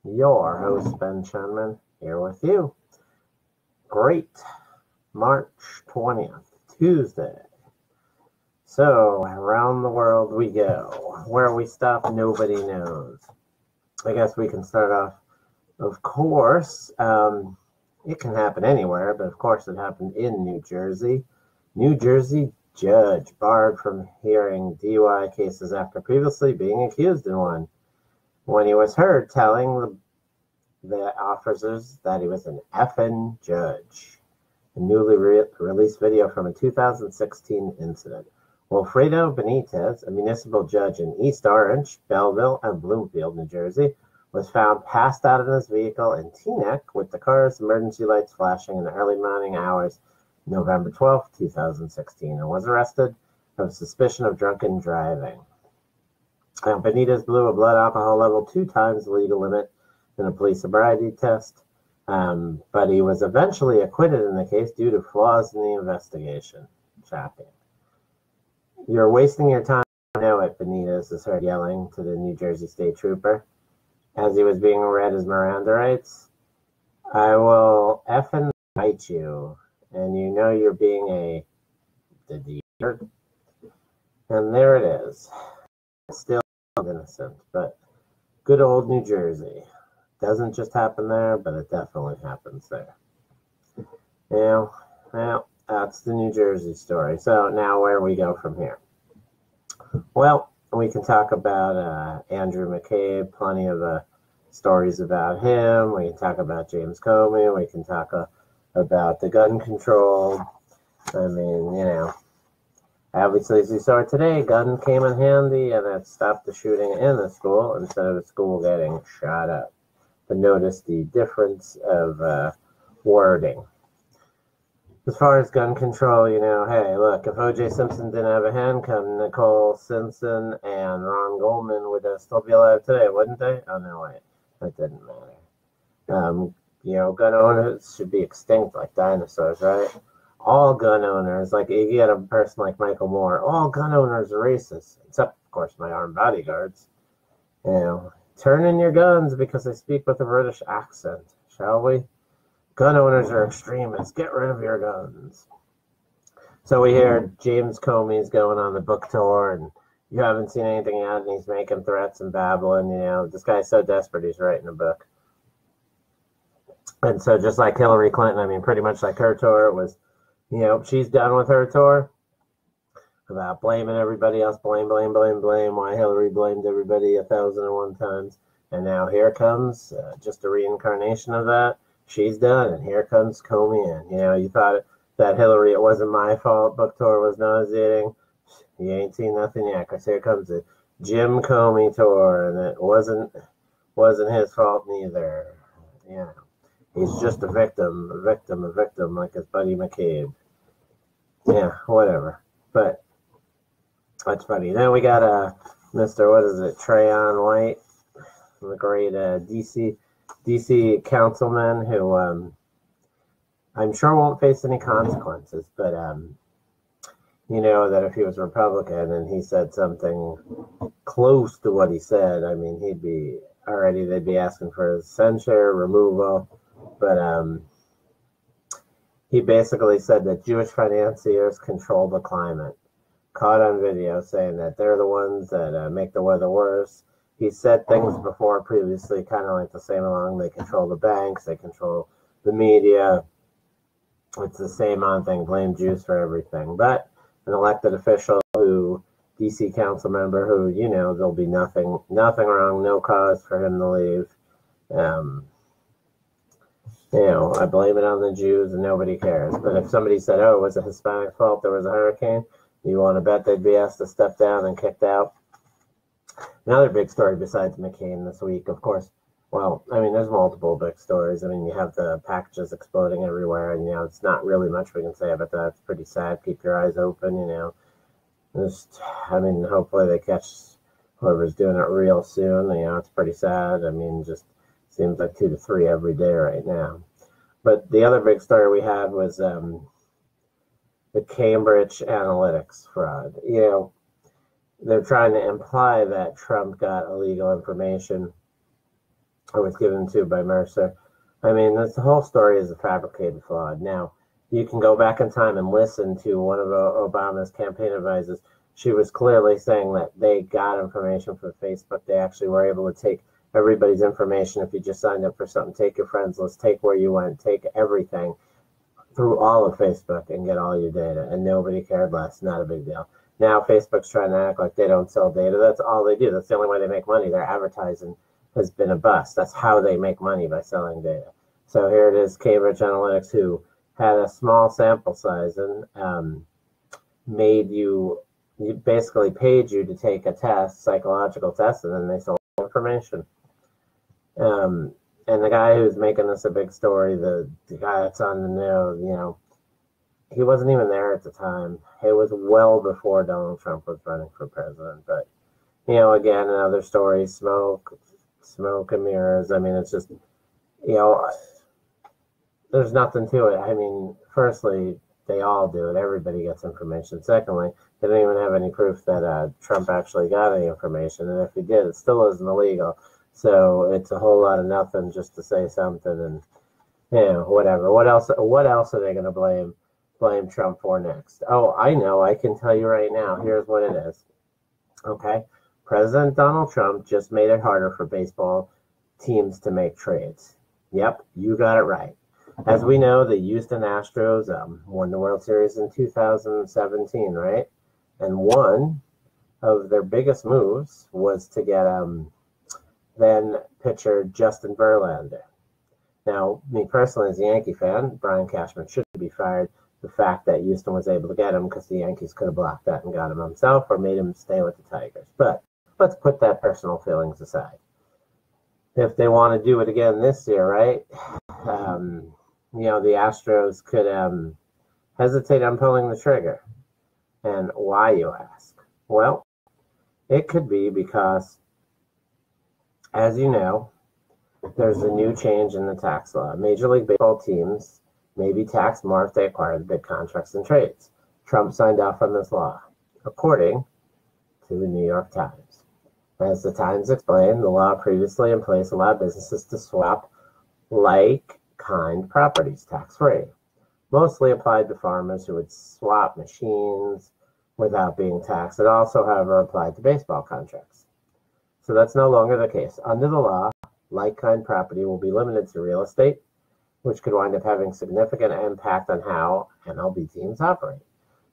Your host, Ben Shenman, here with you. Great. March 20th, Tuesday. So, around the world we go. Where we stop, nobody knows. I guess we can start off, of course, it can happen anywhere, but of course it happened in New Jersey. New Jersey judge barred from hearing DUI cases after previously being accused in one. When he was heard telling the officers that he was an effing judge. A newly released video from a 2016 incident. Wilfredo Benitez, a municipal judge in East Orange, Belleville, and Bloomfield, New Jersey, was found passed out in his vehicle in Teaneck with the car's emergency lights flashing in the early morning hours, November 12, 2016, and was arrested on suspicion of drunken driving. Benitez blew a blood alcohol level 2 times the legal limit in a police sobriety test, but he was eventually acquitted in the case due to flaws in the investigation. Shocking. You're wasting your time. I know it, Benitez is heard yelling to the New Jersey state trooper as he was being read his Miranda rights. I will effing fight you, and you know you're being the deer. And there it is. Still innocent, but good old New Jersey. Doesn't just happen there, but it definitely happens there. Well, that's the New Jersey story. So now where we go from here? Well, we can talk about Andrew McCabe, plenty of stories about him. We can talk about James Comey. We can talk about the gun control. I mean, obviously, as you saw today, gun came in handy and it stopped the shooting in the school instead of the school getting shot up. But notice the difference of wording. As far as gun control, hey, look, if O.J. Simpson didn't have a handcuff, Nicole Simpson and Ron Goldman would still be alive today, wouldn't they? Oh, no, wait. That didn't matter. Gun owners should be extinct like dinosaurs, right? All gun owners, like you get a person like Michael Moore, all gun owners are racist, except, of course, my armed bodyguards. Turn in your guns because they speak with a British accent, shall we? Gun owners are extremists. Get rid of your guns. So we hear James Comey's going on the book tour, and you haven't seen anything yet, and he's making threats and babbling. This guy's so desperate, he's writing a book. And so just like Hillary Clinton, pretty much like her tour, it was, she's done with her tour about blaming everybody else, blame, why Hillary blamed everybody 1,001 times. And now here comes just a reincarnation of that. She's done, and here comes Comey in. You thought that Hillary, it wasn't my fault, book tour was nauseating. You ain't seen nothing yet, because here comes the Jim Comey tour, and it wasn't his fault neither. He's just a victim, like his buddy McCabe. Yeah, whatever. But that's funny. Then we got Mr. Trayon White, the great DC councilman who I'm sure won't face any consequences, but that if he was Republican and he said something close to what he said, they'd be asking for his censure, removal. But he basically said that Jewish financiers control the climate. Caught on video saying that they're the ones that make the weather worse. He said things before previously, kind of like the same along. They control the banks, they control the media. It's the same on thing, blame Jews for everything. But an elected official DC council member who, there'll be nothing wrong, no cause for him to leave. I blame it on the Jews and nobody cares. But if somebody said, it was a Hispanic fault, there was a hurricane, you want to bet they'd be asked to step down and kicked out? Another big story besides McCain this week, of course. Well, there's multiple big stories. You have the packages exploding everywhere, and, it's not really much we can say about that. It's pretty sad. Keep your eyes open, hopefully they catch whoever's doing it real soon. It's pretty sad. Just seems like 2 to 3 every day right now. But the other big story we had was the Cambridge Analytics fraud. They're trying to imply that Trump got illegal information It was given to by Mercer. I mean, the whole story is a fabricated fraud. Now, you can go back in time and listen to one of Obama's campaign advisors. She was clearly saying that they got information from Facebook. They actually were able to take everybody's information. If you just signed up for something, take your friends list, take where you went, take everything through all of Facebook and get all your data. And nobody cared less. Not a big deal. Now Facebook's trying to act like they don't sell data. That's all they do. That's the only way they make money. Their advertising has been a bust. That's how they make money, by selling data. So here it is, Cambridge Analytics, who had a small sample size and made you basically paid you to take a test, psychological test, and then they sold information. And the guy who's making this a big story, the guy that's on the news, he wasn't even there at the time. It was well before Donald Trump was running for president. But, again, another story, smoke and mirrors. I mean, it's just, there's nothing to it. I mean, firstly, they all do it. Everybody gets information. Secondly, they don't even have any proof that Trump actually got any information. And if he did, it still isn't illegal. So it's a whole lot of nothing just to say something and, whatever. What else are they going to blame Trump for next? Oh, I know. I can tell you right now. Here's what it is. Okay. President Donald Trump just made it harder for baseball teams to make trades. Yep, you got it right. As we know, the Houston Astros won the World Series in 2017, right? And one of their biggest moves was to get then pitcher Justin Verlander. Now, me personally, as a Yankee fan, Brian Cashman should be fired. The fact that Houston was able to get him because the Yankees could have blocked that and got him himself or made him stay with the Tigers. But let's put that personal feelings aside. If they want to do it again this year, right? The Astros could hesitate on pulling the trigger. And why, you ask? Well, it could be because, as you know, there's a new change in the tax law. Major League Baseball teams may be taxed more if they acquire the big contracts and trades. Trump signed off on this law, according to the New York Times. As the Times explained, the law previously in place allowed businesses to swap like-kind properties tax-free. Mostly applied to farmers who would swap machines without being taxed. It also, however, applied to baseball contracts. So that's no longer the case. Under the law, like-kind property will be limited to real estate, which could wind up having significant impact on how MLB teams operate.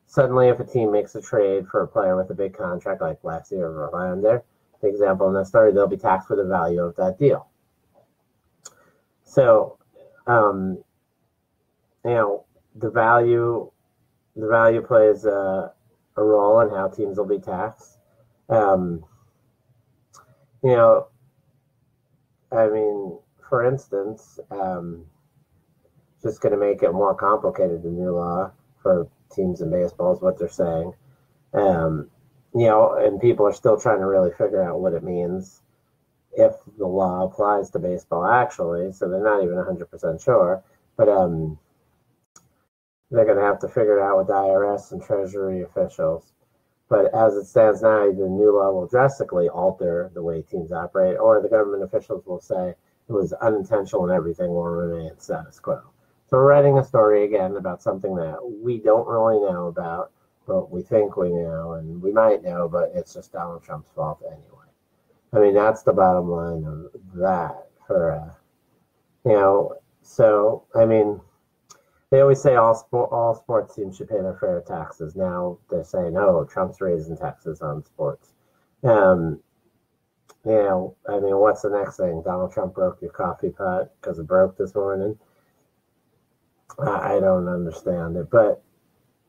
Suddenly, if a team makes a trade for a player with a big contract like last year of Verlander, the example in this story, they'll be taxed for the value of that deal. So, the value plays a role in how teams will be taxed. For instance, just going to make it more complicated, the new law for teams in baseball is what they're saying. And people are still trying to really figure out what it means if the law applies to baseball actually, so they're not even 100% sure. But they're going to have to figure it out with the IRS and Treasury officials. But as it stands now, the new law will drastically alter the way teams operate, or the government officials will say it was unintentional and everything will remain status quo. So we're writing a story again about something that we don't really know about, but we think we know, and we might know, but it's just Donald Trump's fault anyway. I mean, that's the bottom line of that for, so, I mean, they always say all sports teams should pay their fair taxes. Now they're saying, oh, Trump's raising taxes on sports. What's the next thing? Donald Trump broke your coffee pot because it broke this morning. I don't understand it. But,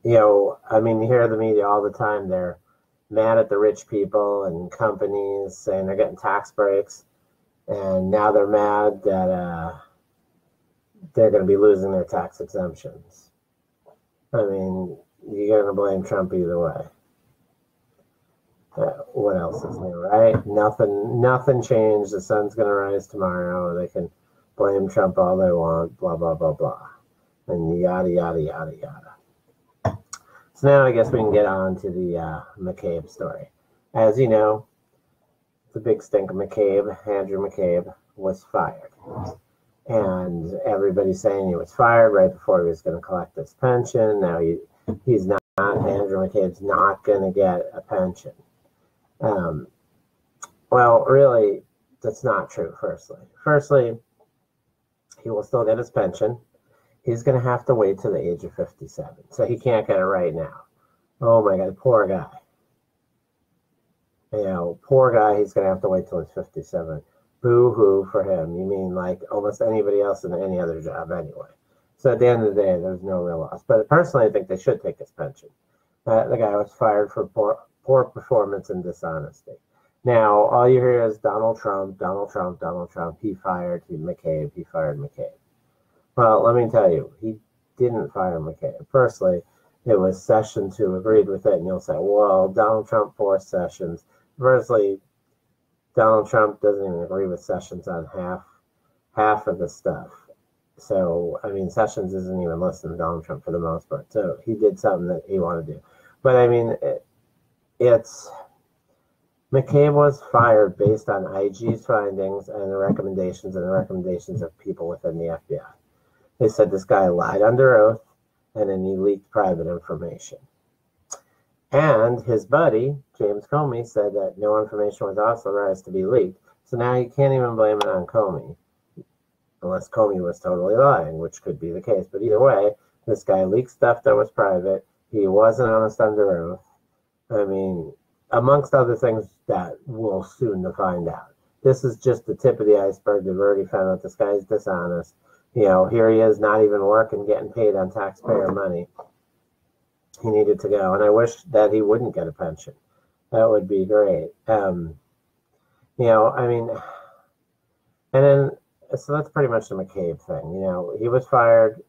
you hear the media all the time. They're mad at the rich people and companies saying they're getting tax breaks. And now they're mad that they're going to be losing their tax exemptions. I mean, you're going to blame Trump either way. What else is new, right? Nothing changed. The sun's going to rise tomorrow. They can blame Trump all they want, blah, blah, blah, blah. And yada, yada, yada, yada. So now I guess we can get on to the McCabe story. As you know, the big stink of McCabe, Andrew McCabe, was fired. And everybody's saying he was fired right before he was going to collect his pension. Now he's not, Andrew McCabe's not going to get a pension. Well, really, that's not true, Firstly, he will still get his pension. He's going to have to wait till the age of 57. So he can't get it right now. Oh, my God, poor guy. Poor guy, he's going to have to wait till he's 57. Boo-hoo for him. You mean like almost anybody else in any other job anyway. So at the end of the day, there's no real loss. But personally, I think they should take his pension. The guy was fired for poor performance and dishonesty. Now, all you hear is Donald Trump, Donald Trump, Donald Trump. He fired McCabe. He fired McCabe. Well, let me tell you, he didn't fire McCabe. Personally, it was Sessions who agreed with it. And you'll say, well, Donald Trump forced Sessions. Firstly, Donald Trump doesn't even agree with Sessions on half of the stuff. So, I mean, Sessions isn't even listening to Donald Trump for the most part. So he did something that he wanted to do. But, I mean, McCabe was fired based on IG's findings and the recommendations of people within the FBI. They said this guy lied under oath, and then he leaked private information. And his buddy, James Comey, said that no information was authorized to be leaked. So now you can't even blame it on Comey, unless Comey was totally lying, which could be the case. But either way, this guy leaked stuff that was private. He wasn't honest under oath. I mean, amongst other things that we'll soon to find out. This is just the tip of the iceberg. They've already found out this guy's dishonest. Here he is not even working, getting paid on taxpayer money. He needed to go, and I wish that he wouldn't get a pension. That would be great. I mean, and then, so that's pretty much the McCabe thing. He was fired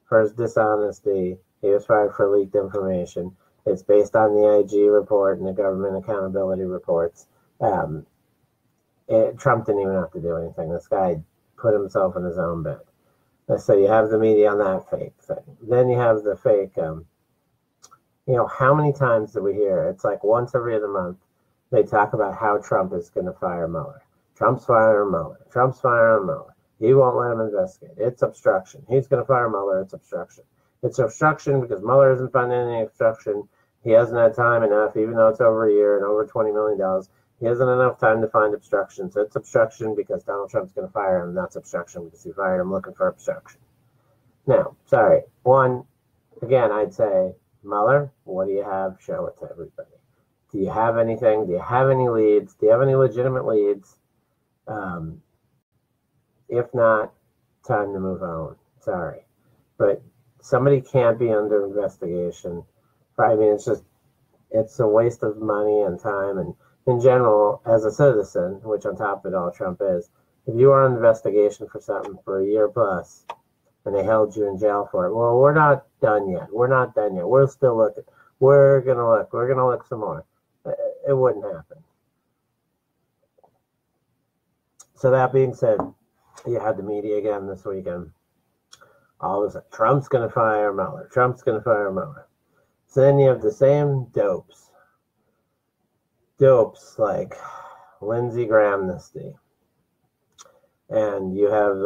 for his dishonesty. He was fired for leaked information. It's based on the IG report and the government accountability reports. Trump didn't even have to do anything. This guy put himself in his own bed. So you have the media on that fake thing. Then you have the fake, how many times do we hear? It's like once every other month, they talk about how Trump is going to fire Mueller. Trump's firing Mueller. Trump's firing Mueller. He won't let him investigate. It's obstruction. He's going to fire Mueller. It's obstruction. It's obstruction because Mueller isn't finding any obstruction. He hasn't had time enough, even though it's over a year and over $20 million. He hasn't enough time to find obstruction. So it's obstruction because Donald Trump's going to fire him. That's obstruction because he fired him looking for obstruction. Now, sorry. Again, I'd say, Mueller, what do you have? Show it to everybody. Do you have anything? Do you have any leads? Do you have any legitimate leads? If not, time to move on. Sorry. But somebody can't be under investigation. I mean, it's a waste of money and time. And in general, as a citizen, which on top of it all Trump is, if you are on investigation for something for a year plus, and they held you in jail for it, well, we're not done yet. We're not done yet. We're still looking. We're going to look. We're going to look some more. It wouldn't happen. So that being said, you had the media again this weekend. All of a sudden, Trump's going to fire Mueller. Trump's going to fire Mueller. So then you have the same dopes like Lindsey Graham amnesty. And you have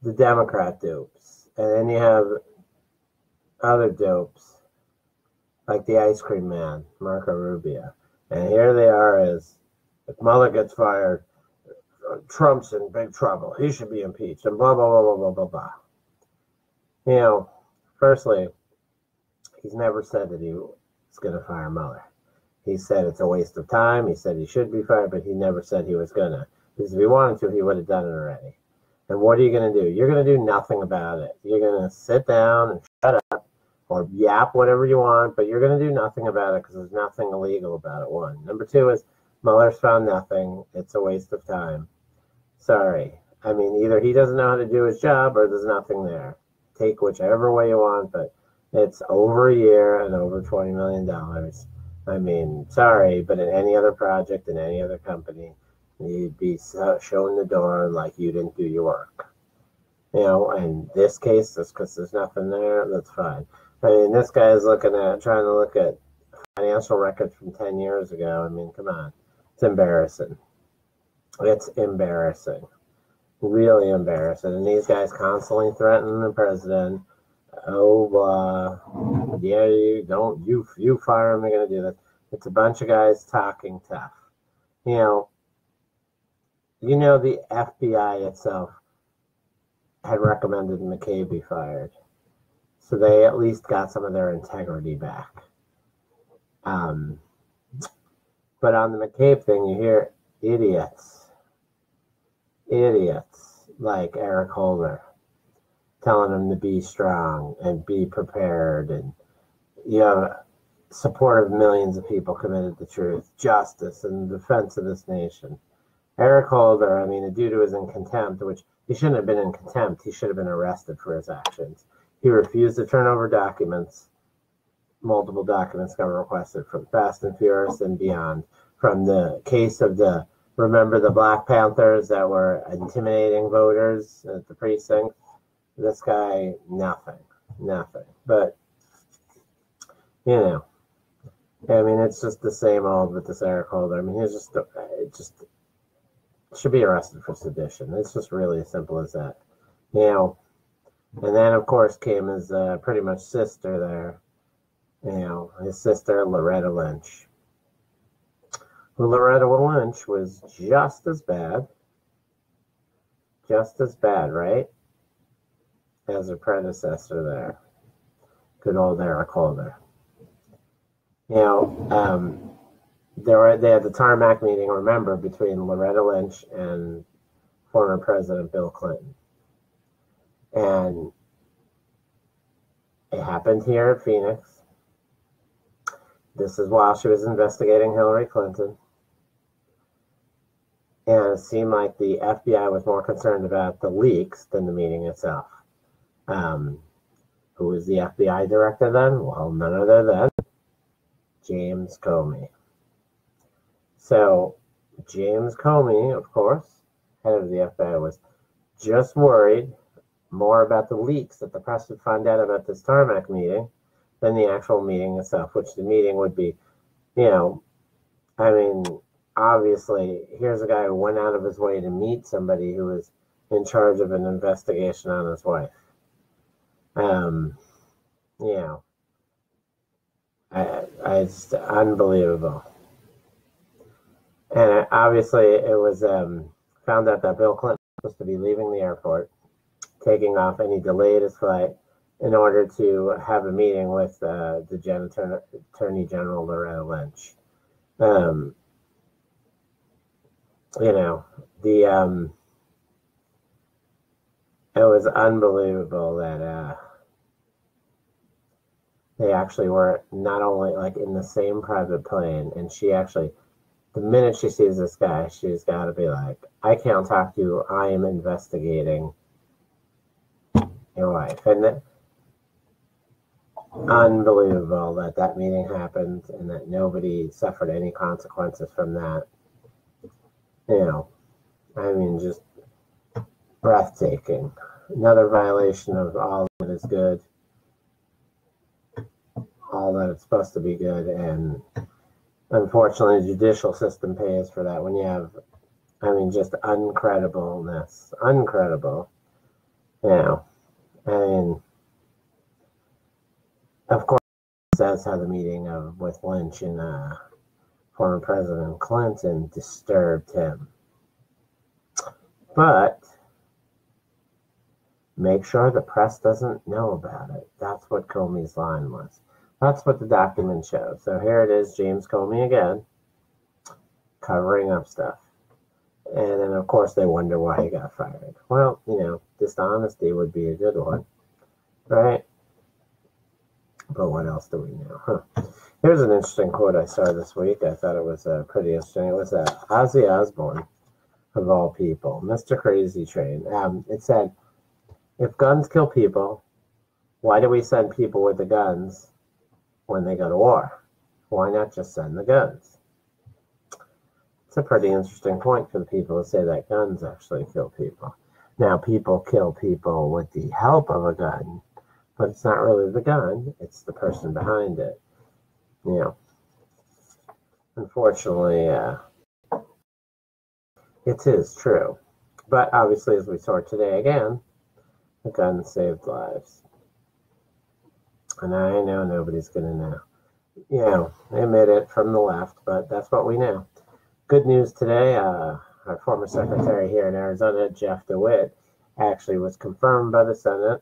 the Democrat dopes. And then you have other dopes like the ice cream man, Marco Rubio. And here they are as, if Mueller gets fired, Trump's in big trouble. He should be impeached and blah, blah, blah, blah, blah, blah, blah. Firstly, he's never said that he was going to fire Mueller. He said it's a waste of time. He said he should be fired, but he never said he was going to. Because if he wanted to, he would have done it already. And what are you going to do? You're going to do nothing about it. You're going to sit down and shut up or yap whatever you want, but you're going to do nothing about it because there's nothing illegal about it, one. Number two is Mueller's found nothing. It's a waste of time. Sorry. I mean, either he doesn't know how to do his job or there's nothing there. Take whichever way you want, but it's over a year and over $20 million. I mean, sorry, but in any other project, in any other company, you'd be shown the door like you didn't do your work. In this case, just because there's nothing there, that's fine. I mean, this guy is trying to look at financial records from 10 years ago. I mean, come on. It's embarrassing. It's embarrassing. Really embarrassing. And these guys constantly threaten the president. Yeah, you fire him, they're going to do this. It's a bunch of guys talking tough. The FBI itself had recommended McCabe be fired. So they at least got some of their integrity back. But on the McCabe thing, you hear idiots like Eric Holder telling him to be strong and be prepared, and you have support of millions of people committed to truth, justice, and the defense of this nation. Eric Holder, the dude who was in contempt, which he shouldn't have been in contempt, he should have been arrested for his actions. He refused to turn over documents. Multiple documents got requested from Fast and Furious and beyond. From the case of remember the Black Panthers that were intimidating voters at the precinct? This guy, nothing. But, it's just the same old with this Eric Holder. He's just should be arrested for sedition. It's just really as simple as that. And then, of course, came his pretty much sister there. His sister, Loretta Lynch. Loretta Lynch was just as bad, right, as her predecessor there. Good old Eric Holder. They had the tarmac meeting, remember, between Loretta Lynch and former President Bill Clinton. And it happened here at Phoenix. This is while she was investigating Hillary Clinton. And it seemed like the FBI was more concerned about the leaks than the meeting itself. Who was the FBI director then? Well, none other than James Comey. So, James Comey, of course, head of the FBI, was just worried more about the leaks that the press would find out about this tarmac meeting than the actual meeting itself, which the meeting would be, obviously, here's a guy who went out of his way to meet somebody who was in charge of an investigation on his wife. It's unbelievable. And obviously, it was found out that Bill Clinton was supposed to be leaving the airport, taking off, and he delayed his flight in order to have a meeting with the Attorney General Loretta Lynch. It was unbelievable that they actually were not only in the same private plane, and she actually, the minute she sees this guy, she's got to be like, I can't talk to you, I am investigating your wife. And unbelievable that meeting happened and that nobody suffered any consequences from that. Just breathtaking. Another violation of all that is good, all that it's supposed to be good, and unfortunately the judicial system pays for that when you have, just uncreditableness. Uncredible. Of course, that's how the meeting with Lynch and former President Clinton disturbed him. But make sure the press doesn't know about it. That's what Comey's line was. That's what the document shows. So here it is, James Comey again, covering up stuff. And then, of course, they wonder why he got fired. Well, dishonesty would be a good one, right? But what else do we know? Here's an interesting quote I saw this week. I thought it was pretty interesting. It was Ozzy Osbourne, of all people, Mr. Crazy Train. It said, if guns kill people, why do we send people with the guns when they go to war? Why not just send the guns? It's a pretty interesting point for the people who say that guns actually kill people. Now, people kill people with the help of a gun, but it's not really the gun, it's the person behind it. Unfortunately, It is true. But obviously, as we saw today again, the gun saved lives. And I know nobody's going to know. Admit it from the left, but that's what we know. Good news today, our former secretary here in Arizona, Jeff DeWitt, actually was confirmed by the Senate.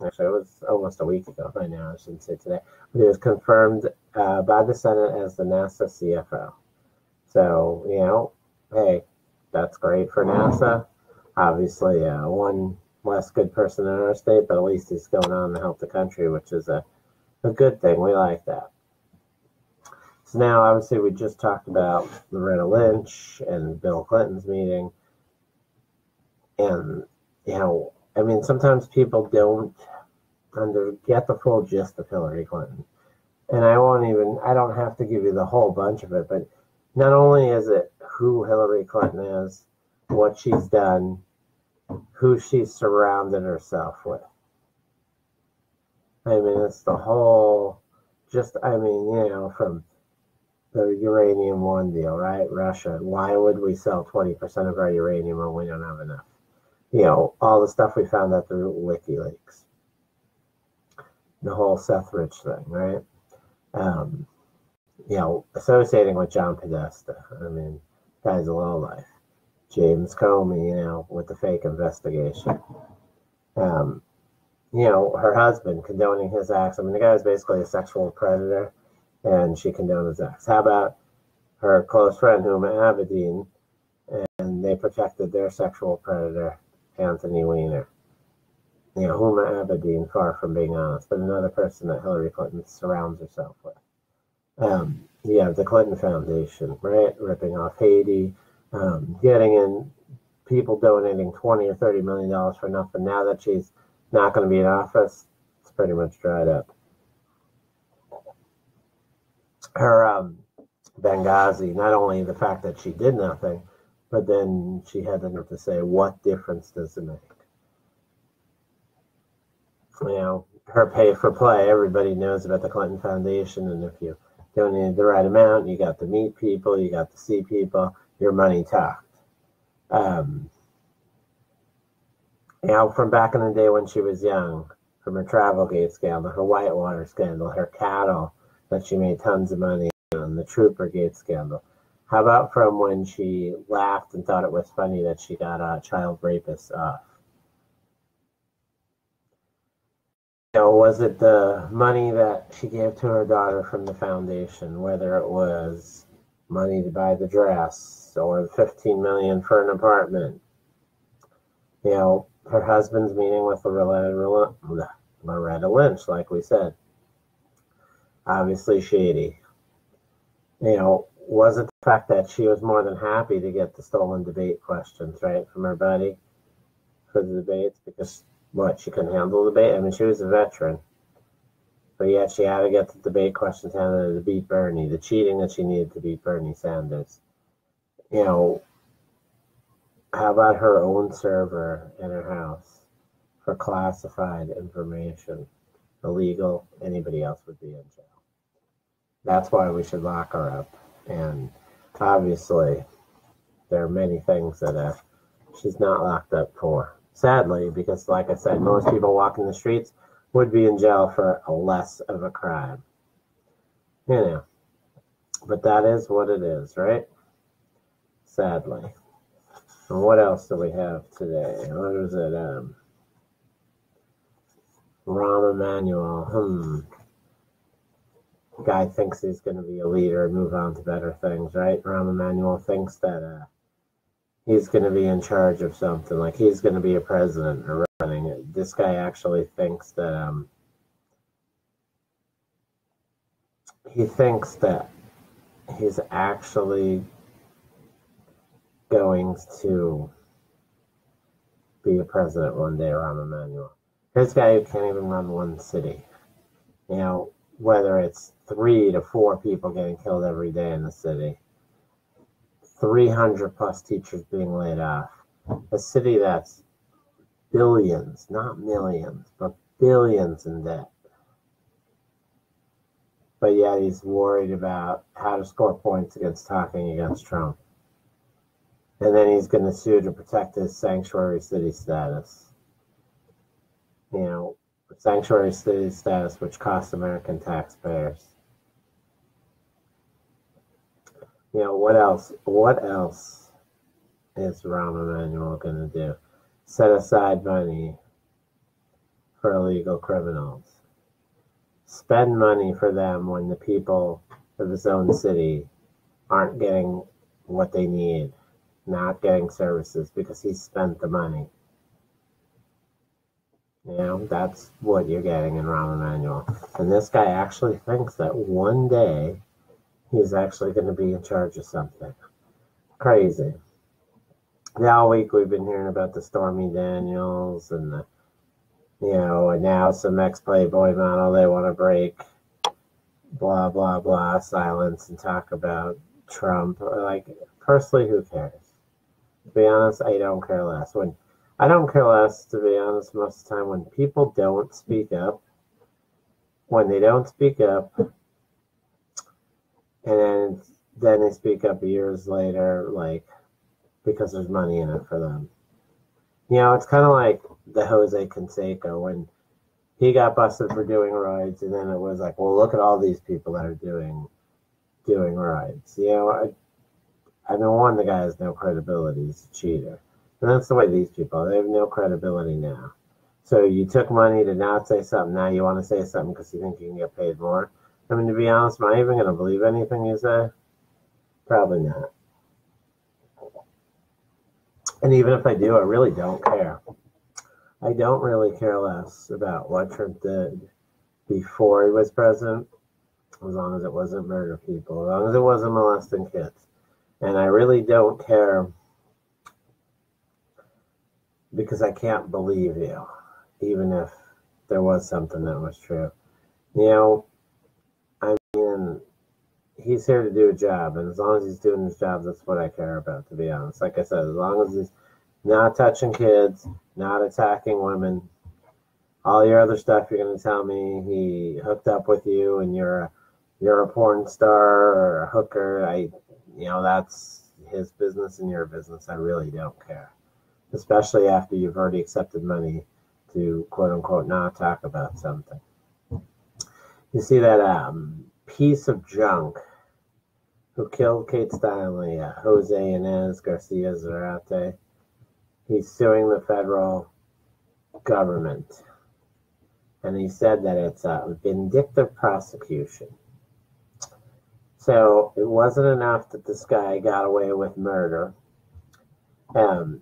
Actually, it was almost a week ago by now, I shouldn't say today. But he was confirmed by the Senate as the NASA CFO. So, hey, that's great for NASA. Obviously, one less good person in our state, but at least he's going on to help the country, which is a good thing. We like that. So now, obviously, we just talked about Loretta Lynch and Bill Clinton's meeting. And, sometimes people don't get the full gist of Hillary Clinton. And I don't have to give you the whole bunch of it, but not only is it who Hillary Clinton is, what she's done, who she's surrounded herself with. It's the whole, from the uranium one deal, right? Russia. Why would we sell 20% of our uranium when we don't have enough? All the stuff we found out through WikiLeaks. The whole Seth Rich thing, right? Associating with John Podesta. Guy's a lowlife. James Comey, with the fake investigation. Her husband condoning his acts. The guy is basically a sexual predator, and she condoned his acts. How about her close friend, Huma Abedin, and they protected their sexual predator, Anthony Weiner. Huma Abedin, far from being honest, but another person that Hillary Clinton surrounds herself with. The Clinton Foundation, right? Ripping off Haiti, getting in people donating $20 or $30 million for nothing. Now that she's not going to be in office, it's pretty much dried up. Her Benghazi, not only the fact that she did nothing, but then she had the nerve to say, what difference does it make? Her pay for play, everybody knows about the Clinton Foundation, and if you donated the right amount, you got to meet people, you got to see people, your money talked. From back in the day when she was young, from her Travelgate scandal, her Whitewater scandal, her cattle, that she made tons of money on, the Troopergate scandal. How about from when she laughed and thought it was funny that she got a child rapist off? Was it the money that she gave to her daughter from the foundation, whether it was money to buy the dress or $15 million for an apartment? Her husband's meeting with Loretta Lynch, like we said. Obviously shady. Was it the fact that she was more than happy to get the stolen debate questions, right, from her buddy for the debates? Because, she couldn't handle the debate? She was a veteran. But yet she had to get the debate questions handed to beat Bernie, the cheating that she needed to beat Bernie Sanders. How about her own server in her house for classified information? Illegal, anybody else would be in jail. That's why we should lock her up. And obviously, there are many things that she's not locked up for. Sadly, because like I said, most people walking the streets would be in jail for less of a crime. But that is what it is, right? Sadly. And what else do we have today? What is it? Rahm Emanuel. Guy thinks he's going to be a leader and move on to better things, right? Rahm Emanuel thinks that he's going to be in charge of something, like he's going to be a president or running it. This guy actually thinks that he's actually going to be a president one day, Rahm Emanuel. This guy who can't even run one city. Whether it's 3 to 4 people getting killed every day in the city, 300 plus teachers being laid off, a city that's billions, not millions, but billions in debt. But yet he's worried about how to score points against talking against Trump. And then he's going to sue to protect his sanctuary city status. You know, sanctuary city status, which costs American taxpayers. You know, what else? What else is Rahm Emanuel going to do? Set aside money for illegal criminals. Spend money for them when the people of his own city aren't getting what they need, not getting services because he spent the money. You know, that's what you're getting in Rahm Emanuel. And this guy actually thinks that one day he's actually going to be in charge of something. Crazy. Now all week we've been hearing about the Stormy Daniels and the, you know, and now some ex-Playboy model they want to break, blah, blah, blah, silence and talk about Trump. Like, personally, who cares? To be honest, I don't care less. I don't care less, to be honest, most of the time when people don't speak up. When they don't speak up, and then they speak up years later, like, because there's money in it for them. You know, it's kind of like the Jose Canseco when he got busted for doing rides, and then it was like, well, look at all these people that are doing rides. You know, I know one, the guy has no credibility. He's a cheater. And that's the way these people are. They have no credibility now. So you took money to not say something. Now you want to say something because you think you can get paid more. I mean, to be honest, am I even going to believe anything you say? Probably not. And even if I do, I really don't care. I don't really care less about what Trump did before he was president, as long as it wasn't murder people, as long as it wasn't molesting kids. And I really don't care because I can't believe you, even if there was something that was true. You know, I mean, he's here to do a job, and as long as he's doing his job, that's what I care about, to be honest. Like I said, as long as he's not touching kids, not attacking women, all your other stuff you're going to tell me he hooked up with you and you're a porn star or a hooker, you know, that's his business and your business. I really don't care. Especially after you've already accepted money to, quote unquote, not talk about something. You see that piece of junk who killed Kate Steinle, Jose Inez Garcia Zarate. He's suing the federal government. And he said that it's a vindictive prosecution. So it wasn't enough that this guy got away with murder. I mean,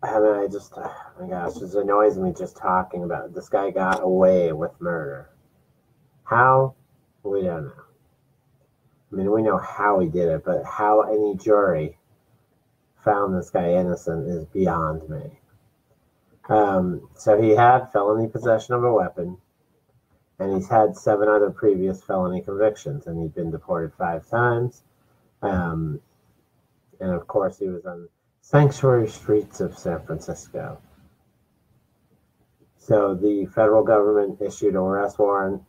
oh my gosh, this annoys me just talking about it. This guy got away with murder. How? We don't know. I mean, we know how he did it, but how any jury found this guy innocent is beyond me. So he had felony possession of a weapon, and he's had 7 other previous felony convictions, and he'd been deported 5 times. And of course, he was on sanctuary streets of San Francisco. So the federal government issued an arrest warrant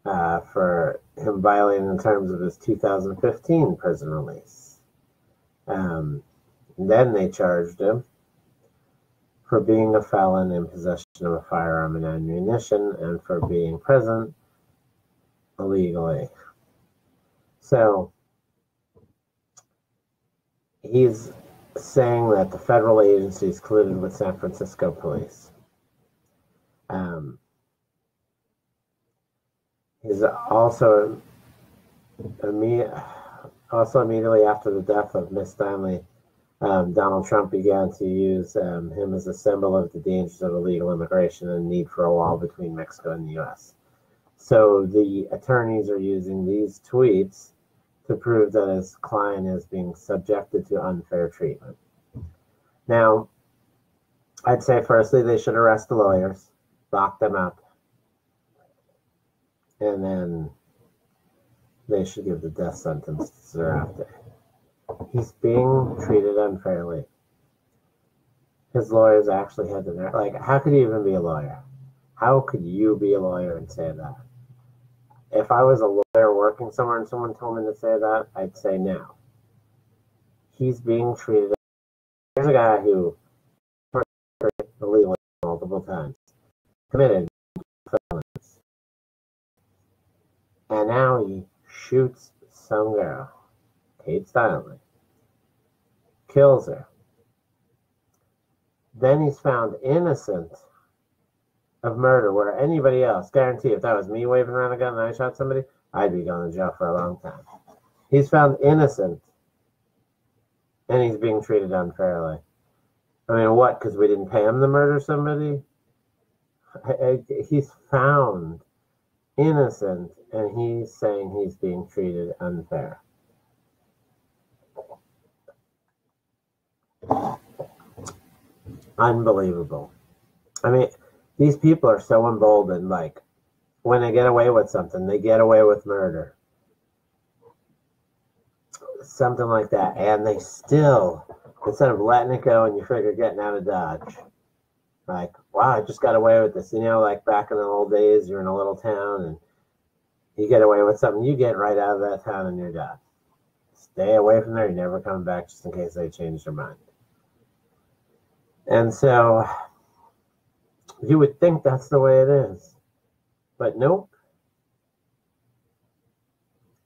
for him violating the terms of his 2015 prison release. Then they charged him for being a felon in possession of a firearm and ammunition and for being present illegally. So he's saying that the federal agencies colluded with San Francisco police. He's also immediately after the death of Miss Steinle, Donald Trump began to use him as a symbol of the dangers of illegal immigration and the need for a wall between Mexico and the U.S. So the attorneys are using these tweets to prove that his client is being subjected to unfair treatment. Now, I'd say firstly they should arrest the lawyers, lock them up, and then they should give the death sentence to Zarate. He's being treated unfairly. His lawyers actually had to, like, how could you even be a lawyer? How could you be a lawyer and say that? If I was a lawyer working somewhere and someone told me to say that, I'd say no. He's being treated. Here's a guy who illegally multiple times, committed felonies, and now he shoots some girl, Kate Steinle, kills her. Then he's found innocent of murder, where anybody else, guarantee if that was me waving around a gun and I shot somebody, I'd be going to jail for a long time. He's found innocent, and he's being treated unfairly. I mean, what? Because we didn't pay him to murder somebody? He's found innocent, and he's saying he's being treated unfair. Unbelievable. I mean, these people are so emboldened. Like, when they get away with something, they get away with murder. Something like that. And they still, instead of letting it go and you figure getting out of Dodge, like, wow, I just got away with this. You know, like back in the old days, you're in a little town and you get away with something, you get right out of that town and you're done. Stay away from there. You never come back just in case they change their mind. And so you would think that's the way it is. But nope.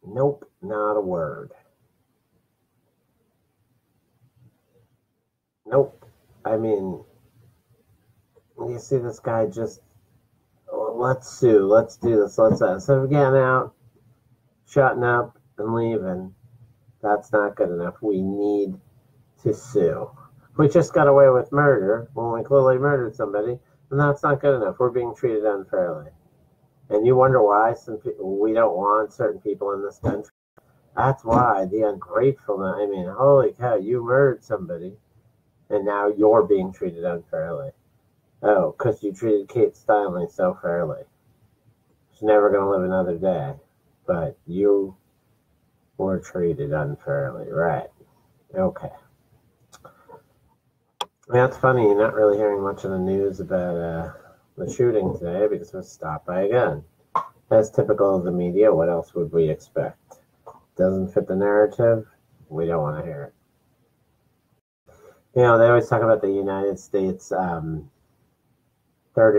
Nope, not a word. Nope. I mean, you see this guy just, oh, let's sue, let's do this, let's that. Instead of getting out, shutting up, and leaving, that's not good enough. We need to sue. We just got away with murder when we clearly murdered somebody, and that's not good enough. We're being treated unfairly. And you wonder why we don't want certain people in this country. That's why, the ungratefulness. I mean, holy cow, you murdered somebody, and now you're being treated unfairly. Oh, because you treated Kate Steinle so fairly. She's never going to live another day. But you were treated unfairly, right? Okay. That's funny, you're not really hearing much in the news about the shooting today because it was stopped by a gun. That's typical of the media. What else would we expect? Doesn't fit the narrative, we don't want to hear it. You know, they always talk about the United States 30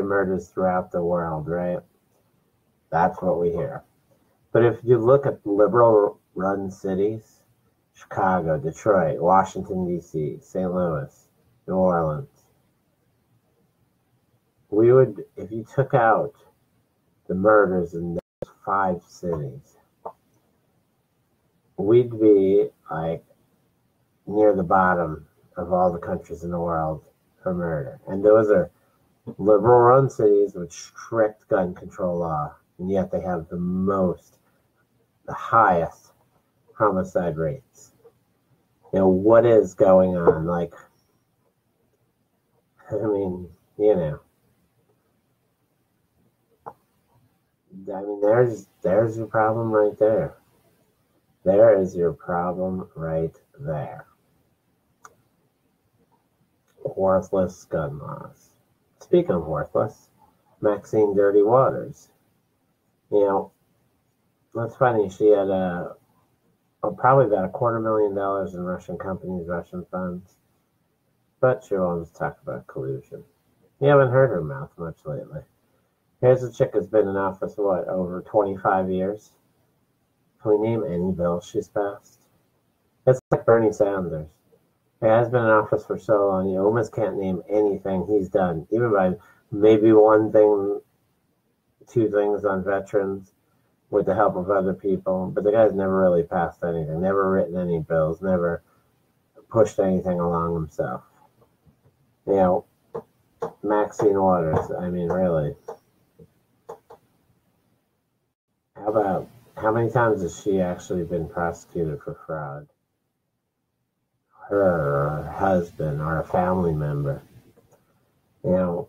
murders throughout the world, right? That's what we hear. But if you look at liberal-run cities, Chicago, Detroit, Washington, D.C., St. Louis, New Orleans, we would, if you took out the murders in those 5 cities, we'd be like near the bottom of all the countries in the world for murder. And those are liberal-run cities with strict gun control law, and yet they have the highest homicide rates. You know, what is going on? Like, I mean, you know. I mean, there's your problem right there. There is your problem right there. Worthless gun laws. Speaking of worthless, Maxine Dirty Waters. You know, that's funny. She had probably about $250,000 in Russian companies, Russian funds. But she wants to talk about collusion. You haven't heard her mouth much lately. Here's a chick who's been in office, what, over 25 years? Can we name any bills she's passed? It's like Bernie Sanders. He has been in office for so long, you almost can't name anything he's done, even by maybe one thing, 2 things on veterans with the help of other people. But the guy's never really passed anything, never written any bills, never pushed anything along himself. You know, Maxine Waters, I mean, really. How many times has she actually been prosecuted for fraud? Her or her husband or a family member. You know,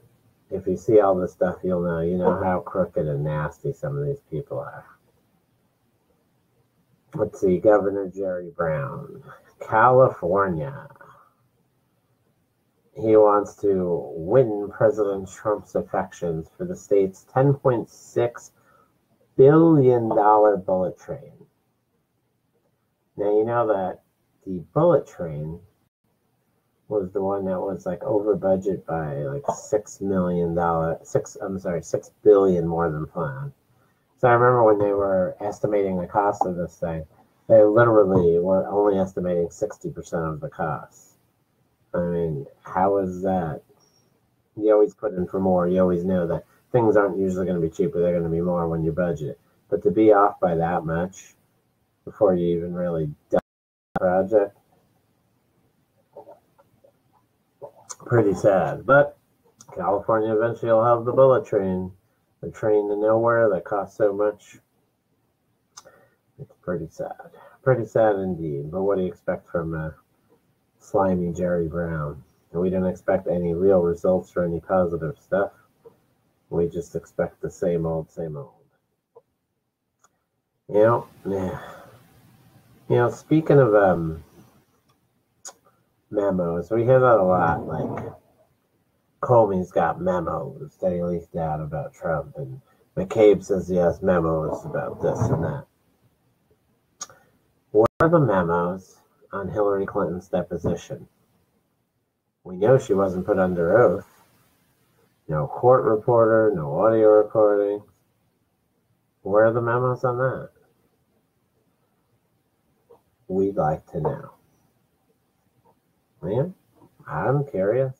if you see all this stuff, you know how crooked and nasty some of these people are. Let's see, Governor Jerry Brown, California. He wants to win President Trump's affections for the state's $10.6 billion bullet train. Now, you know that the bullet train was the one that was like over budget by like $6 billion more than planned. So I remember when they were estimating the cost of this thing, they literally were only estimating 60% of the cost. I mean, how is that? You always put in for more. You always know that things aren't usually going to be cheaper. They're going to be more when you budget. But to be off by that much before you even really done the project, pretty sad. But California eventually will have the bullet train, the train to nowhere that costs so much. It's pretty sad. Pretty sad indeed. But what do you expect from slimy Jerry Brown? And we don't expect any real results or any positive stuff. We just expect the same old, same old. Speaking of memos, we hear that a lot. Like, Comey's got memos that he leaked out about Trump, and McCabe says he has memos about this and that. What are the memos on Hillary Clinton's deposition? We know she wasn't put under oath. No court reporter, no audio recording. Where are the memos on that? We'd like to know. Man, I'm curious.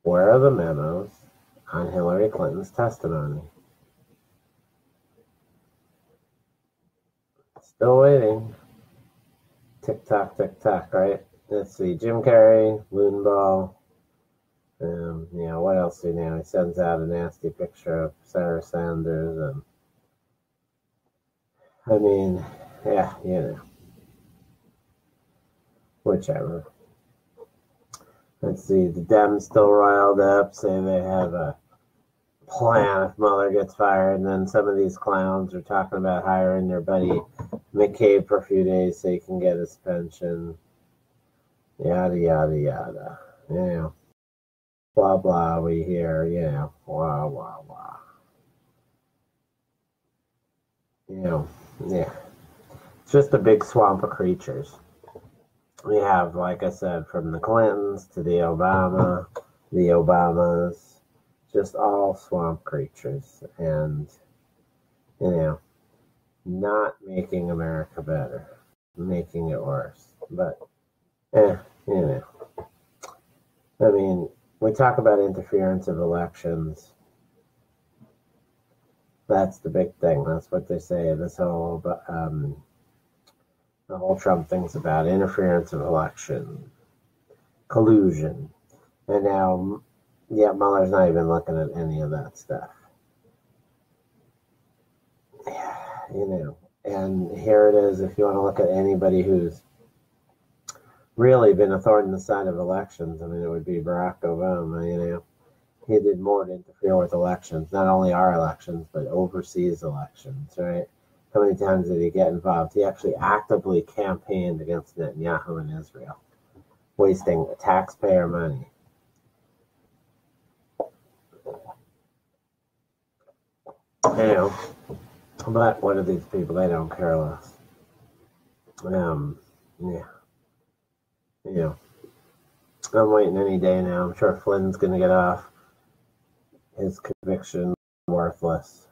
Where are the memos on Hillary Clinton's testimony? Still waiting. Tick tock, right? Let's see. Jim Carrey, Loonball. What else do you know? He sends out a nasty picture of Sarah Sanders. Whichever. Let's see. The Dems still riled up, say they have a plan if Mueller gets fired, and then some of these clowns are talking about hiring their buddy McCabe for a few days so he can get his pension. Yada, yada, yada. Blah, blah, we hear, wah, wah, wah. It's just a big swamp of creatures. We have, like I said, from the Clintons to the Obamas, just all swamp creatures. And, not making America better, making it worse. But, we talk about interference of elections. That's the big thing. That's what they say. This whole, the whole Trump thing's about interference of election, collusion. And now, Mueller's not even looking at any of that stuff. And here it is, if you want to look at anybody who's really been a thorn in the side of elections, it would be Barack Obama. He did more to interfere with elections, not only our elections, but overseas elections, right? How many times did he get involved? He actually actively campaigned against Netanyahu in Israel, wasting taxpayer money. But what are these people? They don't care less. I'm waiting any day now. I'm sure Flynn's going to get off. His conviction worthless.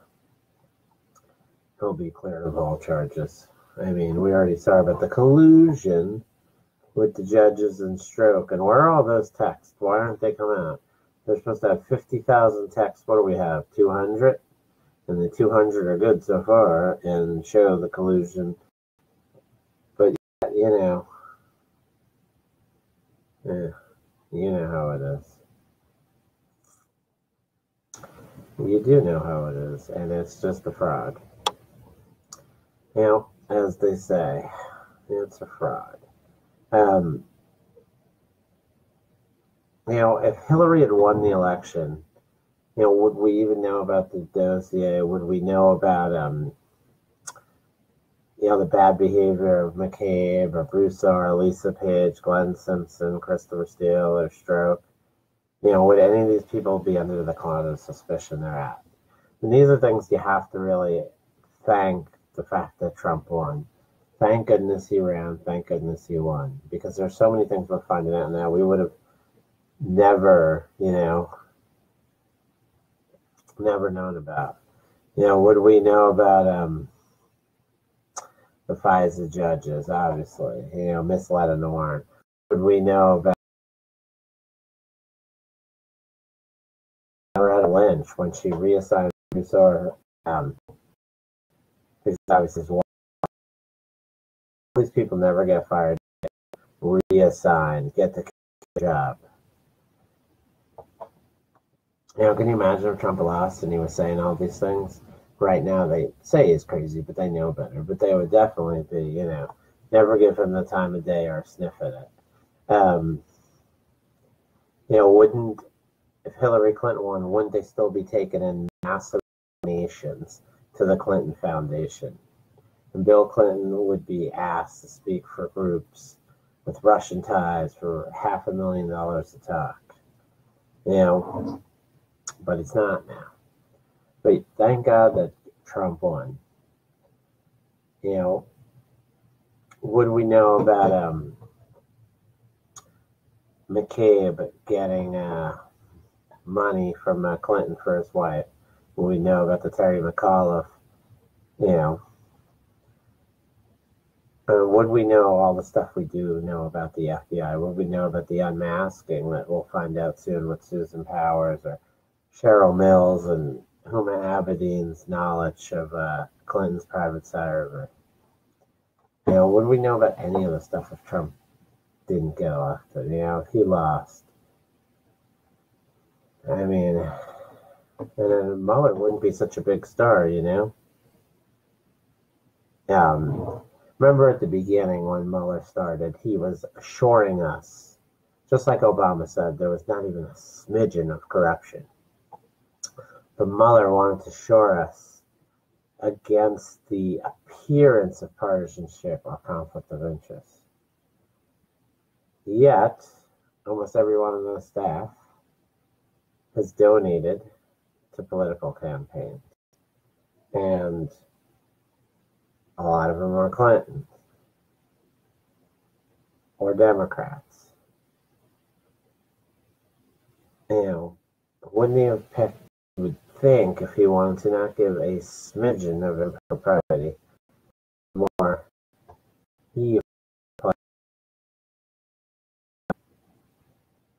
He'll be cleared of all charges. We already saw about the collusion with the judges and Stroke. And where are all those texts? Why aren't they coming out? They're supposed to have 50,000 texts. What do we have? 200? And the 200 are good so far and show the collusion. But, you know how it is. You do know how it is, and it's just a fraud. As they say, it's a fraud. If Hillary had won the election, would we even know about the dossier? Would we know about, the bad behavior of McCabe or Brusso or Lisa Page, Glenn Simpson, Christopher Steele, or Stroke? Would any of these people be under the cloud of suspicion they're at? And these are things you have to really thank the fact that Trump won. Thank goodness he ran. Thank goodness he won. Because there's so many things we're finding out now we would have never, never known about. Would we know about the FISA judges, obviously, misled in the warrant? Would we know about Loretta Lynch when she reassigned because obviously these people never get fired, reassigned, get the job. Can you imagine if Trump lost and he was saying all these things? Right now they say he's crazy, but they know better. But they would definitely be, never give him the time of day or a sniff at it. Wouldn't, if Hillary Clinton won, wouldn't they still be taking in massive donations to the Clinton Foundation? And Bill Clinton would be asked to speak for groups with Russian ties for $500,000 to talk. But it's not now. But thank God that Trump won. Would we know about McCabe getting money from Clinton for his wife? Would we know about the Terry McAuliffe? Would we know all the stuff we do know about the FBI? Would we know about the unmasking that we'll find out soon with Susan Powers or Cheryl Mills and Huma Abedin's knowledge of Clinton's private server? Would we know about any of the stuff if Trump didn't get elected? If he lost. I mean, and then Mueller wouldn't be such a big star, Remember at the beginning when Mueller started, he was assuring us, just like Obama said, there was not even a smidgen of corruption. But Mueller wanted to assure us against the appearance of partisanship or conflict of interest. Yet, almost everyone on the staff has donated to political campaigns. And a lot of them are Clinton or Democrats. Wouldn't he have picked, you would think, if he wanted to not give a smidgen of impropriety, more, he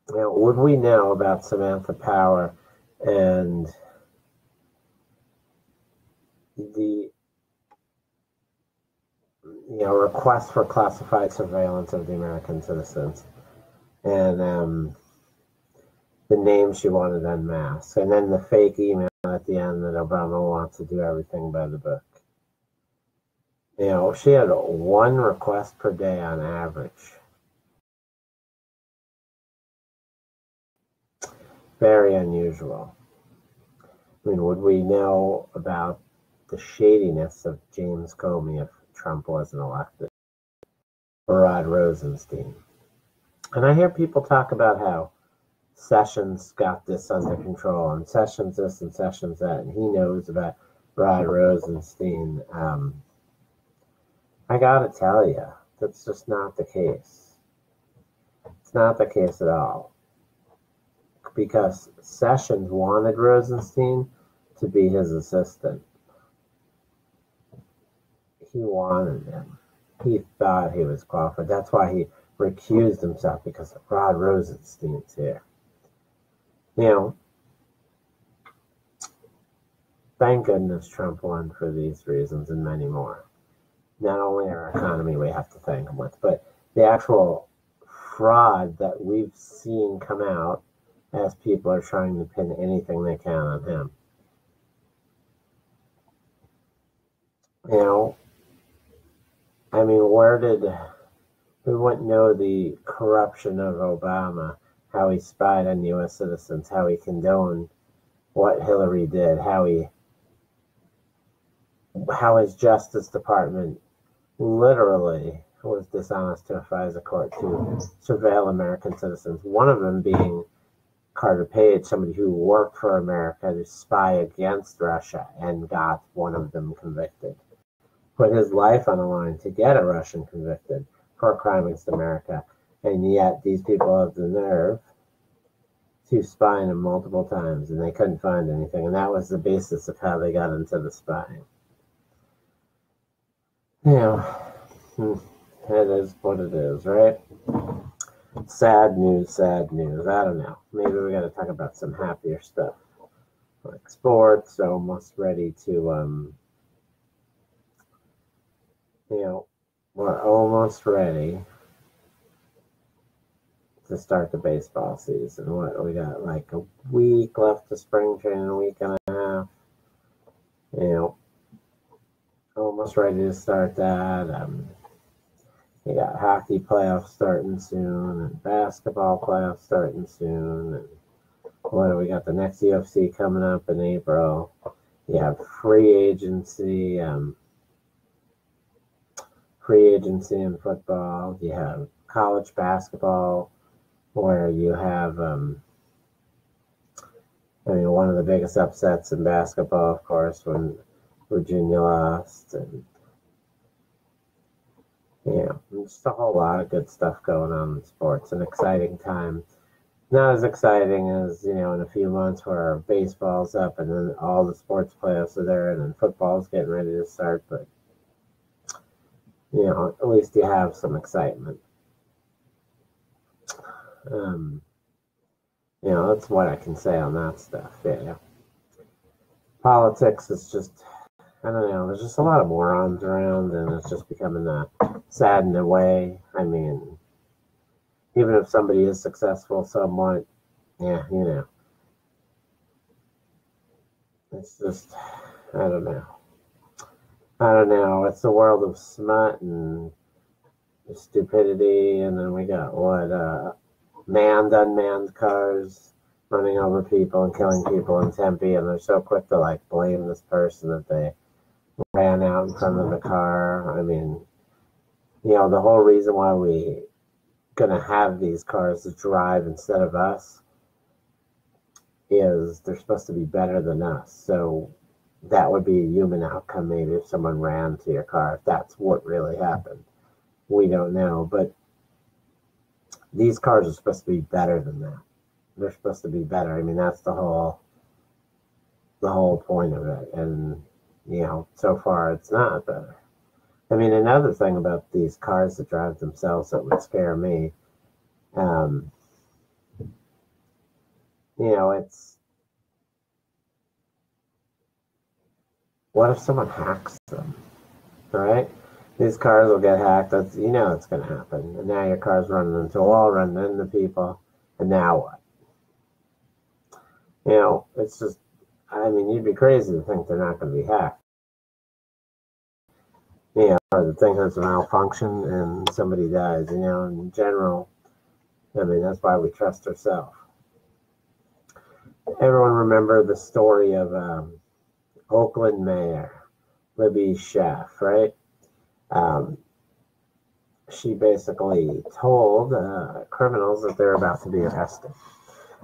would we know about Samantha Power and the request for classified surveillance of the American citizens and the names she wanted unmasked, and then the fake email at the end that Obama wants to do everything by the book? She had one request per day on average. Very unusual. Would we know about the shadiness of James Comey if Trump wasn't elected? Or Rod Rosenstein? And I hear people talk about how Sessions got this under control, and Sessions this and Sessions that, and he knows about Rod Rosenstein. I gotta tell you, that's just not the case. It's not the case at all. Because Sessions wanted Rosenstein to be his assistant. He wanted him. He thought he was qualified. That's why he recused himself, because Rod Rosenstein's here. Thank goodness Trump won for these reasons and many more. Not only our economy we have to thank him with, but the actual fraud that we've seen come out as people are trying to pin anything they can on him. We wouldn't know the corruption of Obama, how he spied on U.S. citizens, how he condoned what Hillary did, how his Justice Department literally was dishonest to a FISA court to surveil American citizens, one of them being Carter Page, somebody who worked for America to spy against Russia and got one of them convicted. Put his life on the line to get a Russian convicted for a crime against America. And yet these people have the nerve to spy on him multiple times, and they couldn't find anything. And that was the basis of how they got into the spying. It is what it is, right? Sad news, sad news. I don't know. Maybe we got to talk about some happier stuff. Like sports, almost ready to, we're almost ready to start the baseball season. What we got, like a week left of spring training, a week and a half. Almost ready to start that. You got hockey playoffs starting soon, and basketball playoffs starting soon, and we got the next UFC coming up in April. You have free agency in football. You have college basketball, where you have, one of the biggest upsets in basketball, of course, when Virginia lost, and just a whole lot of good stuff going on in sports. An exciting time. Not as exciting as, in a few months where baseball's up and then all the sports playoffs are there and then football's getting ready to start, but, at least you have some excitement. That's what I can say on that stuff. Yeah. Politics is just, I don't know, there's just a lot of morons around, and it's just becoming sad in a way. I mean, even if somebody is successful somewhat, it's just, I don't know. It's the world of smut and stupidity, and then we got manned, unmanned cars running over people and killing people in Tempe, and they're so quick to blame this person that they ran out in front of the car. I mean, the whole reason why we gonna have these cars to drive instead of us is they're supposed to be better than us. So that would be a human outcome, maybe, if someone ran to your car, if that's what really happened. We don't know, but these cars are supposed to be better than that. They're supposed to be better. I mean, that's the whole point of it. And, so far it's not better. I mean, another thing about these cars that drive themselves that would scare me, it's, what if someone hacks them, right? These cars will get hacked. That's, it's going to happen. And now your car's running into a wall, running into people. And now what? It's just, I mean, you'd be crazy to think they're not going to be hacked. Or the thing has a malfunction and somebody dies, in general. I mean, that's why we trust ourselves. Everyone remember the story of Oakland Mayor Libby Schaaf, right? She basically told criminals that they're about to be arrested.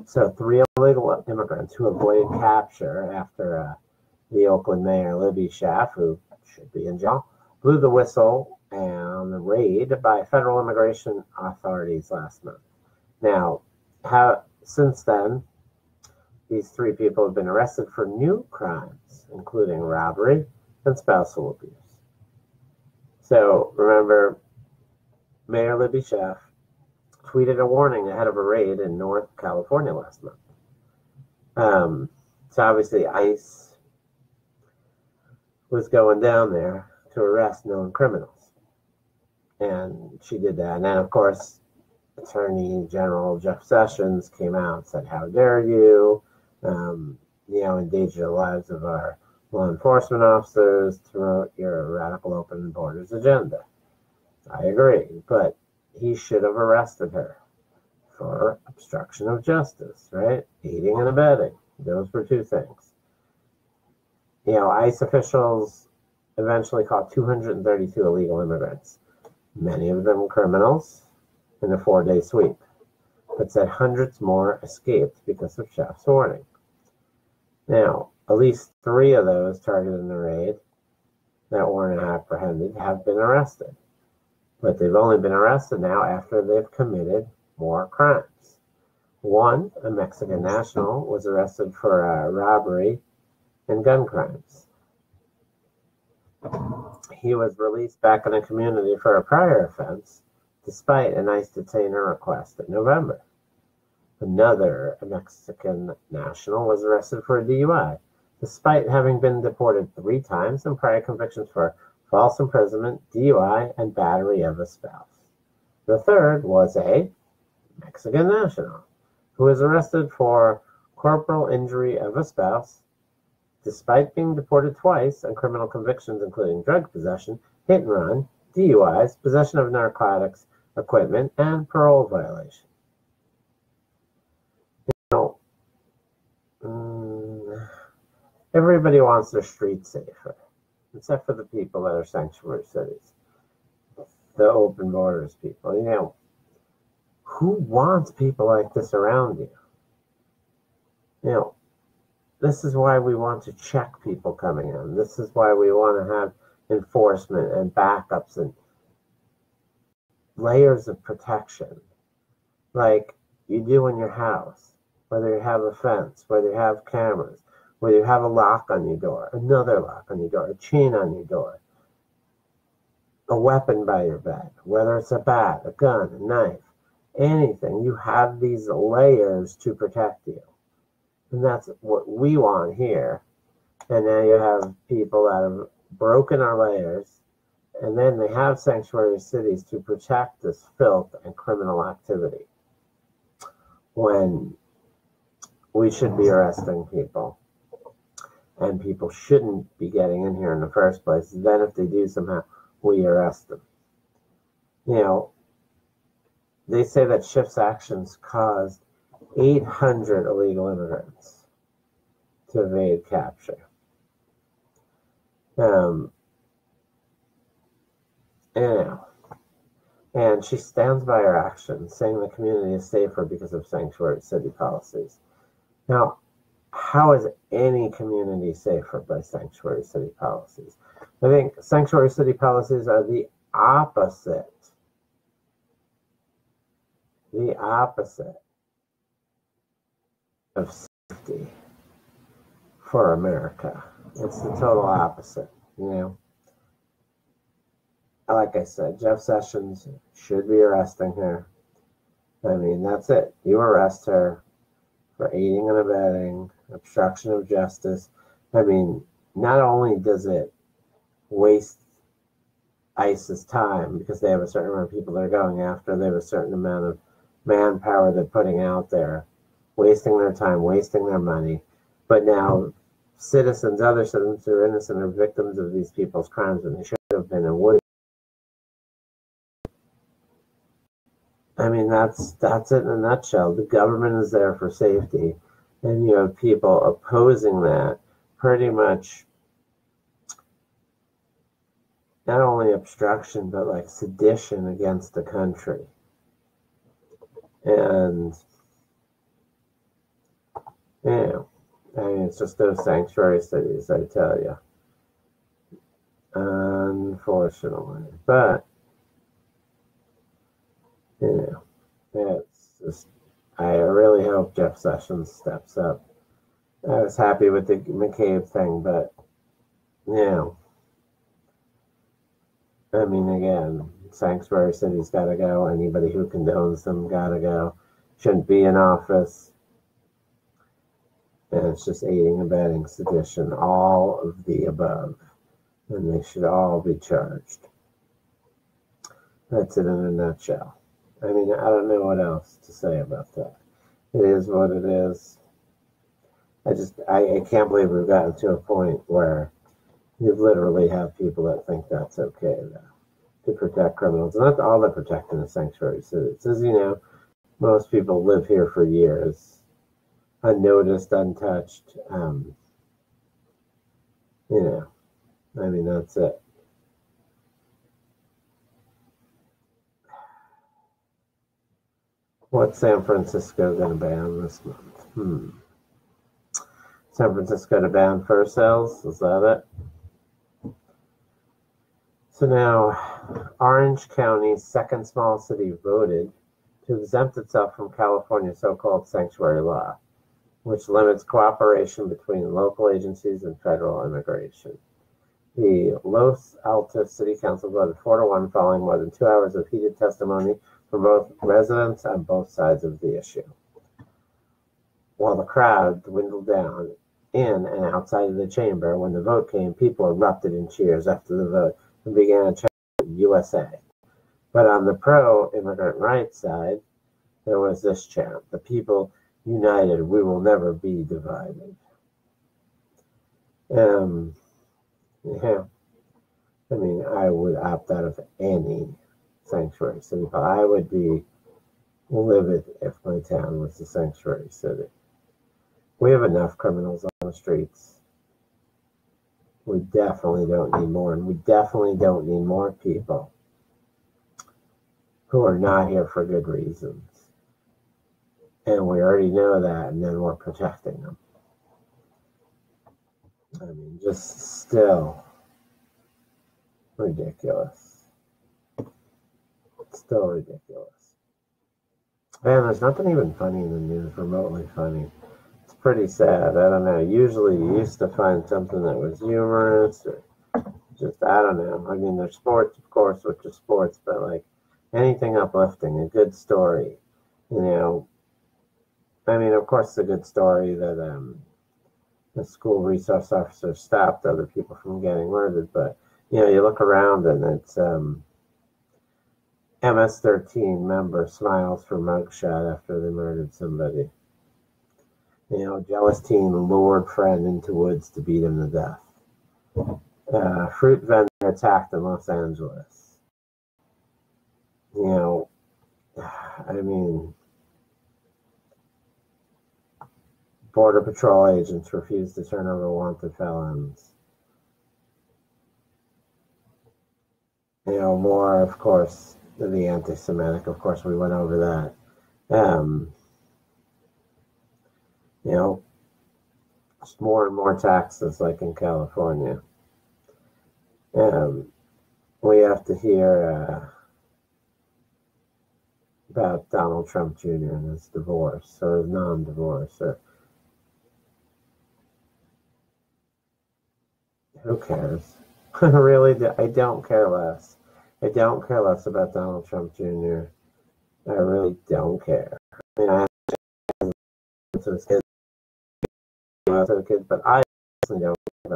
So 3 illegal immigrants who avoided capture after the Oakland Mayor Libby Schaaf, who should be in jail, blew the whistle on the raid by federal immigration authorities last month. Now, since then, these 3 people have been arrested for new crimes, including robbery and spousal abuse. So, remember, Mayor Libby Schaaf tweeted a warning ahead of a raid in North California last month. So obviously ICE was going down there to arrest known criminals. And she did that. And then, of course, Attorney General Jeff Sessions came out and said, how dare you, endanger the lives of our law enforcement officers to promote your radical open borders agenda. I agree, but he should have arrested her for obstruction of justice, right? Aiding and abetting. Those were 2 things. ICE officials eventually caught 232 illegal immigrants, many of them criminals, in a 4-day sweep. but said hundreds more escaped because of Chef's warning. Now, at least 3 of those targeted in the raid that weren't apprehended have been arrested. But they've only been arrested now after they've committed more crimes. One, a Mexican national, was arrested for robbery and gun crimes. He was released back in the community for a prior offense, despite a ICE detainer request in November. Another Mexican national was arrested for a DUI, despite having been deported 3 times and prior convictions for false imprisonment, DUI, and battery of a spouse. The third was a Mexican national who was arrested for corporal injury of a spouse, despite being deported twice and criminal convictions including drug possession, hit and run, DUIs, possession of narcotics equipment, and parole violation. Everybody wants their streets safer, except for the people that are sanctuary cities, the open borders people. Who wants people like this around you? This is why we want to check people coming in. This is why we want to have enforcement and backups and layers of protection, like you do in your house, whether you have a fence, whether you have cameras, whether you have a lock on your door, another lock on your door, a chain on your door, a weapon by your bed, whether it's a bat, a gun, a knife, anything. You have these layers to protect you. And that's what we want here. And now you have people that have broken our layers, and then they have sanctuary cities to protect this filth and criminal activity, when we should be arresting people. And people shouldn't be getting in here in the first place. Then if they do somehow, we arrest them. They say that Schiff's actions caused 800 illegal immigrants to evade capture. And she stands by her actions, saying the community is safer because of sanctuary city policies. Now, how is any community safer by sanctuary city policies? I think sanctuary city policies are the opposite of safety for America. It's the total opposite, Like I said, Jeff Sessions should be arresting her. That's it. You arrest her for aiding and abetting, obstruction of justice. Not only does it waste ICE's time because they have a certain amount of people they're going after, they have a certain amount of manpower they're putting out there, wasting their time, wasting their money, but now other citizens who are innocent are victims of these people's crimes when they should have been and would. That's it in a nutshell. The government is there for safety, and you have people opposing that, pretty much not only obstruction, but like sedition against the country. And, it's just those sanctuary cities, I tell you. Unfortunately. But, it's just, I really hope Jeff Sessions steps up. I was happy with the McCabe thing, but, again, sanctuary cities gotta go. Anybody who condones them gotta go. Shouldn't be in office. And it's just aiding, abetting, sedition, all of the above. And they should all be charged. That's it in a nutshell. I don't know what else to say about that. It is what it is. I can't believe we've gotten to a point where you literally have people that think that's okay to protect criminals. And that's all they're protecting is sanctuary cities. As you know, most people live here for years, unnoticed, untouched. That's it. What's San Francisco going to ban this month? San Francisco to ban fur sales? Is that it? So now, Orange County's second small city voted to exempt itself from California's so-called sanctuary law, which limits cooperation between local agencies and federal immigration. The Los Altos City Council voted 4-1 following more than 2 hours of heated testimony from both residents on both sides of the issue. While the crowd dwindled down in and outside of the chamber, when the vote came, people erupted in cheers after the vote and began chanting USA. But on the pro-immigrant rights side, there was this chant: the people united, we will never be divided. Yeah, I mean, I would opt out of any sanctuary city, but I would be livid if my town was a sanctuary city. We have enough criminals on the streets. We definitely don't need more, and we definitely don't need more people who are not here for good reasons. And we already know that, and then we're protecting them. I mean, just still ridiculous. Still ridiculous. Man, there's nothing even funny in the news, remotely funny. It's pretty sad. I don't know. Usually you used to find something that was humorous or just, I don't know. I mean, there's sports, of course, which is sports, but like anything uplifting, a good story, you know. I mean, of course, it's a good story that the school resource officer stopped other people from getting murdered, but, you know, you look around and it's MS-13 member smiles for mugshot after they murdered somebody. You know, jealous teen lured friend into woods to beat him to death. Fruit vendor attacked in Los Angeles. You know, I mean, Border Patrol agents refused to turn over wanted felons. You know, more, of course, the anti-Semitic. Of course, we went over that. You know, just more and more taxes, like in California. We have to hear about Donald Trump Jr. and his divorce, or his non-divorce, or who cares? Really, I don't care less. I don't care less about Donald Trump Jr. I really don't care. I mean, I have to his kids, but I personally don't care.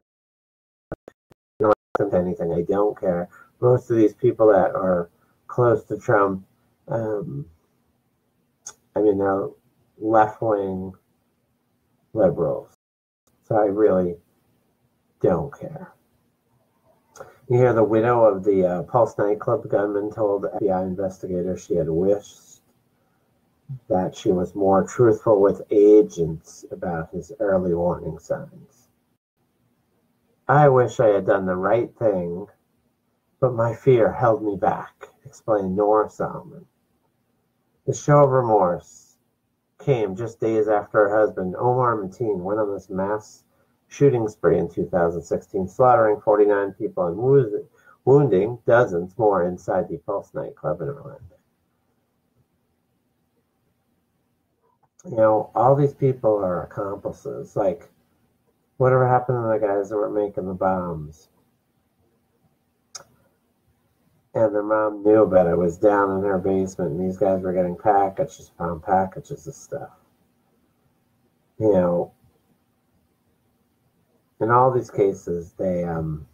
I don't listen to anything. I don't care. Most of these people that are close to Trump, I mean, they're left-wing liberals. So I really don't care. You hear the widow of the Pulse nightclub gunman told FBI investigators she had wished that she was more truthful with agents about his early warning signs. I wish I had done the right thing, but my fear held me back, explained Nora Solomon. The show of remorse came just days after her husband, Omar Mateen, went on this mass shooting spree in 2016, slaughtering 49 people and wounding dozens more inside the Pulse nightclub in Orlando. You know, all these people are accomplices. Like, whatever happened to the guys that were making the bombs? And their mom knew about it. It was down in her basement, and these guys were getting packages upon packages of stuff. You know, in all these cases, they know.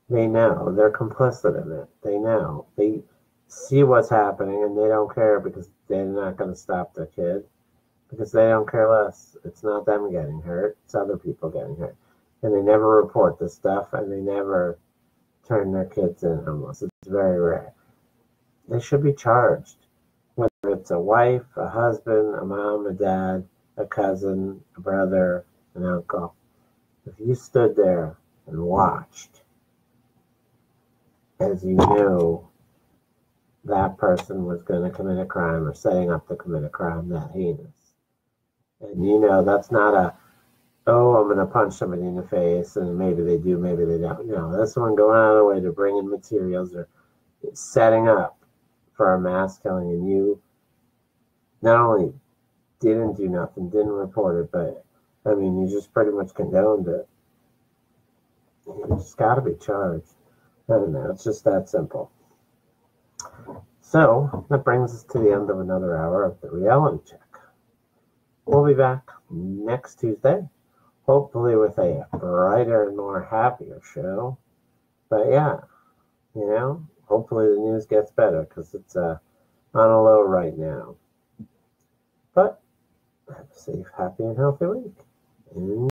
They're complicit in it. They know. They see what's happening, and they don't care because they're not going to stop their kid. Because they don't care less. It's not them getting hurt. It's other people getting hurt. And they never report this stuff, and they never turn their kids in homeless. It's very rare. They should be charged. Whether it's a wife, a husband, a mom, a dad, a cousin, a brother, an uncle. If you stood there and watched as you knew that person was going to commit a crime or setting up to commit a crime that heinous. And that's not oh, I'm going to punch somebody in the face, and maybe they do, maybe they don't. No, that's someone going out of the way to bring in materials or setting up for a mass killing, and you not only didn't do nothing, didn't report it, but, you just pretty much condoned it. You just got to be charged. I don't know, it's just that simple. So, that brings us to the end of another hour of the Reality Check. We'll be back next Tuesday, hopefully with a brighter and more happier show. But yeah, hopefully the news gets better, because it's on a low right now. But have a safe, happy, and healthy week.